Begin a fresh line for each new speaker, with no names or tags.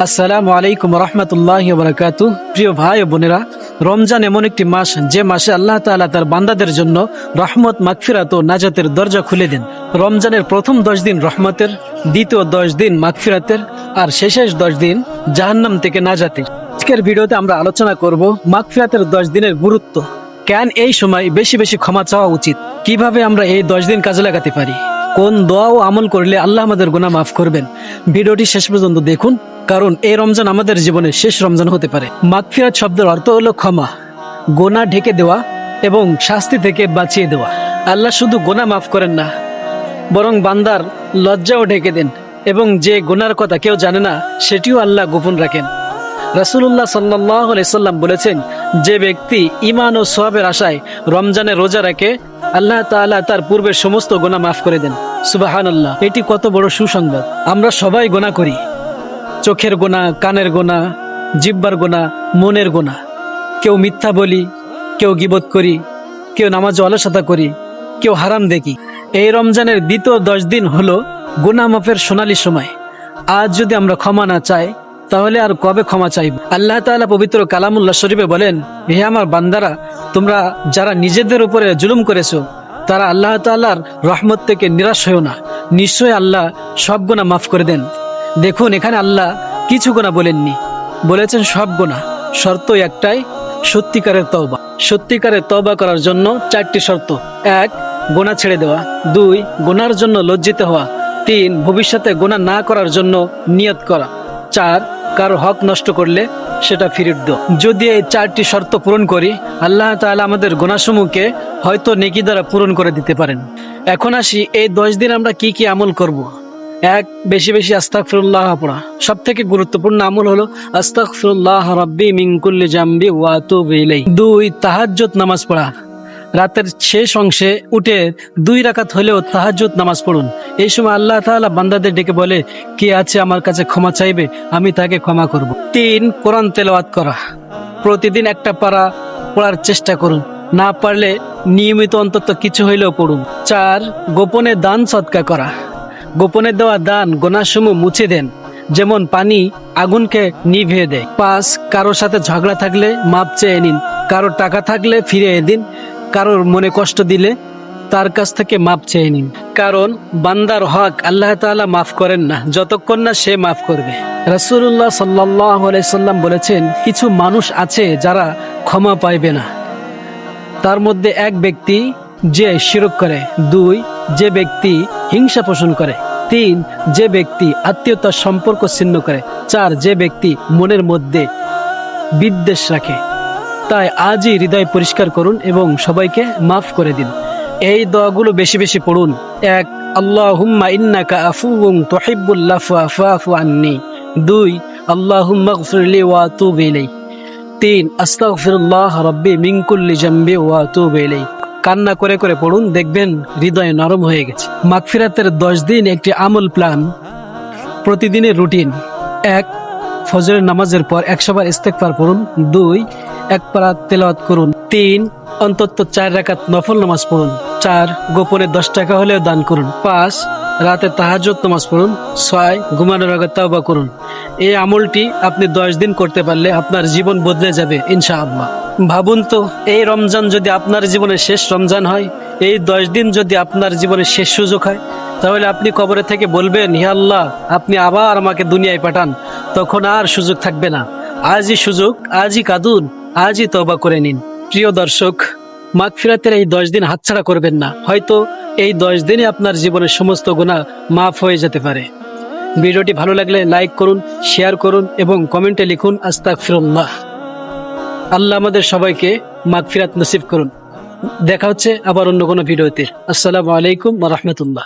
আসসালামু আলাইকুম রহমতুল্লাহি ওয়া বারাকাতুহু। প্রিয় ভাই ও বোনেরা, রমজান এমন একটি মাস যে মাসে আল্লাহ তাআলা তার বান্দাদের জন্য রহমত, মাগফিরাত ও নাজাতের দরজা খুলে দেন। রমজানের প্রথম 10 দিন রহমতের, দ্বিতীয় 10 দিন মাগফিরাতের, আর শেষ 10 দিন জাহান্নাম থেকে নাজাতের। আজকের ভিডিওতে আমরা আলোচনা করব মাগফিরাতের 10 দিনের গুরুত্ব, কেন এই সময় বেশি বেশি ক্ষমা চাওয়া উচিত, কিভাবে আমরা এই 10 দিন কাজে লাগাতে পারি, কোন দোয়া ও আমল করলে আল্লাহ আমাদের গুনাহ মাফ করবেন। ভিডিওটি শেষ পর্যন্ত দেখুন, কারণ এই রমজান আমাদের জীবনের শেষ রমজান হতে পারে। মাগফিরাত শব্দের অর্থ হলো ক্ষমা, গোনা ঢেকে দেওয়া এবং শাস্তি থেকে বাঁচিয়ে দেওয়া। আল্লাহ শুধু গোনা মাফ করেন না, বরং বান্দার লজ্জাও ঢেকে দেন, এবং যে গোনার কথা কেউ জানে না সেটিও আল্লাহ গোপন রাখেন। রাসূলুল্লাহ সাল্লাল্লাহু আলাইহি সাল্লাম বলেছেন, যে ব্যক্তি ঈমান ও সওয়াবের আশায় রমজানে রোজা রাখে, আল্লাহ তাআলা তার পূর্বের সমস্ত গোনা মাফ করে দেন। সুবহানাল্লাহ, এটি কত বড় সুসংবাদ। আমরা সবাই গোনা করি, চোখের গোনা, কানের গোনা, জিহ্বার গোনা, মনের গোনা। কেউ মিথ্যা বলি, কেউ গীবত করি, কেউ নামাজে অলসতা করি, কেউ হারাম দেখি। এই রমজানের দ্বিতীয় 10 দিন হলো গুনাহ মাফের সোনালী সময়। আজ যদি আমরা ক্ষমা না চাই, তাহলে আর কবে ক্ষমা চাইব? আল্লাহ তাআলা পবিত্র কালামুল্লাহ শরীফে বলেন, হে আমার বান্দারা, তোমরা যারা নিজেদের উপরে জুলুম করেছো, তারা আল্লাহ তাআলার রহমত থেকে নিরাশ হয়েও না, নিশ্চয় আল্লাহ সব গুনাহ মাফ করে দেন। দেখুন, এখানে আল্লাহ কিছু গুনাহ বলেননি, বলেছেন সব গুনাহ। শর্ত একটাই, সত্যিকারের তওবা। সত্যিকারের তওবা করার জন্য 4টি শর্ত। 1. গুনাহ ছেড়ে দেওয়া। 2. গুনার জন্য লজ্জিত হওয়া। 3. ভবিষ্যতে গুনাহ না করার জন্য নিয়ত করা। 4. কারো হক নষ্ট করলে সেটা ফিরিয়ে দাও। যদি এই 4টি শর্ত পূরণ করি, আল্লাহ তাআলা আমাদের গুনাহসমূহকে হয়তো নেকি দ্বারা পূরণ করে দিতে পারেন। এখন আসি, এই 10 দিন আমরা কি কি আমল করব। 1. বেশি বেশি আস্তাগফিরুল্লাহ পড়া। সব থেকে গুরুত্বপূর্ণ আমল হলো আস্তাগফিরুল্লাহ রাব্বি মিন কুল্লি জামবি ওয়া আতুবু ইলাইহি। 2. তাহাজ্জুদ নামাজ পড়া। রাতের শেষ অংশে উঠে 2 রাকাত হলেও তাহাজ্জুদ নামাজ পড়ুন। এই সময় আল্লাহ তাআলা বান্দাদের ডেকে বলে, কে আছে আমার কাছে ক্ষমা চাইবে, আমি তাকে ক্ষমা করব। 3. কোরআন তেলাওয়াত করা। প্রতিদিন একটা পারা পড়ার চেষ্টা করুন, না পারলে নিয়মিত অন্তত কিছু হইলেও পড়ুন। 4. গোপনে দান সদকা করা। গোপনে দেওয়া দান গুনাহসমূহ মুছে দেন, যেমন পানি আগুনকে নিভিয়ে দেয়। 5. কারোর সাথে ঝগড়া থাকলে মাপ চেয়ে নিন। কারোর টাকা থাকলে ফিরিয়ে দিন। কারোর মনে কষ্ট দিলে তার কাছ থেকে মাপ চেয়ে নিন, কারণ বান্দার হক আল্লাহ তাআলা মাফ করেন না যতক্ষণ না সে মাফ করবে। রাসূলুল্লাহ সাল্লাল্লাহু আলাইহি সাল্লাম বলেছেন, কিছু মানুষ আছে যারা ক্ষমা পাইবে না। তার মধ্যে 1 ব্যক্তি যে শিরক করে, 2. যে ব্যক্তি হিংসা পোষণ করে, 3. যে ব্যক্তি আত্মীয়তার সম্পর্ক ছিন্ন করে, 4. যে ব্যক্তি মনের মধ্যে বিদ্বেষ রাখে। তাই আজই হৃদয় পরিষ্কার করুন এবং সবাইকে মাফ করে দিন। এই দোয়াগুলো বেশি বেশি পড়ুন। 1. আল্লাহুম্মা ইন্নাকা আফুউন তুহিব্বুল আফওয়া ফাফু আন্নি। 2. আল্লাহুম্মা গফিরলি ওয়া আতুবু ইলাইক। 3. আস্তাগফিরুল্লাহ রাব্বি মিন কুল্লি জামবি ওয়া আতুবু ইলাইক। কান্না করে করে পড়ুন, দেখবেন হৃদয় নরম হয়ে গেছে। মাগফিরাতের 10 দিন একটি আমল প্ল্যান। প্রতিদিনের রুটিন। 1. ফজরের নামাজের পর 100 বার ইস্তেগফার পড়ুন। 2. 1 পারা তেলাওয়াত করুন। 3. অন্তত 4 রাকাত নফল নামাজ পড়ুন। 4. গোপনে 10 টাকা হলেও দান করুন। 5. রাতে তাহাজ্জুদ নামাজ পড়ুন। 6. ঘুমানোর আগে তওবা করুন। এই আমলটি আপনি 10 দিন করতে পারলে আপনার জীবন বদলে যাবে ইনশাআল্লাহ। ভাবুন তো, এই রমজান যদি আপনার জীবনের শেষ রমজান হয়, এই 10 দিন যদি আপনার জীবনের শেষ সুযোগ হয়, তাহলে আপনি কবরে থেকে বলবেন, হে আল্লাহ, আপনি আবার আমাকে দুনিয়ায় পাঠান। তখন আর সুযোগ থাকবে না। আজই সুযোগ, আজই কাঁদুন, আজই তওবা করে নিন। প্রিয় দর্শক, মাগফিরাতের এই 10 দিন হাতছাড়া করবেন না। হয়তো এই 10 দিনে আপনার জীবনের সমস্ত গুনাহ মাফ হয়ে যেতে পারে। ভিডিওটি ভালো লাগলে লাইক করুন, শেয়ার করুন এবং কমেন্টে লিখুন আস্তাগফিরুল্লাহ। আল্লাহ আমাদের সবাইকে মাগফিরাত নসিব করুন। দেখা হচ্ছে আবার অন্য কোনো ভিডিওতে। আসসালামু আলাইকুম ওয়া রাহমাতুল্লাহ।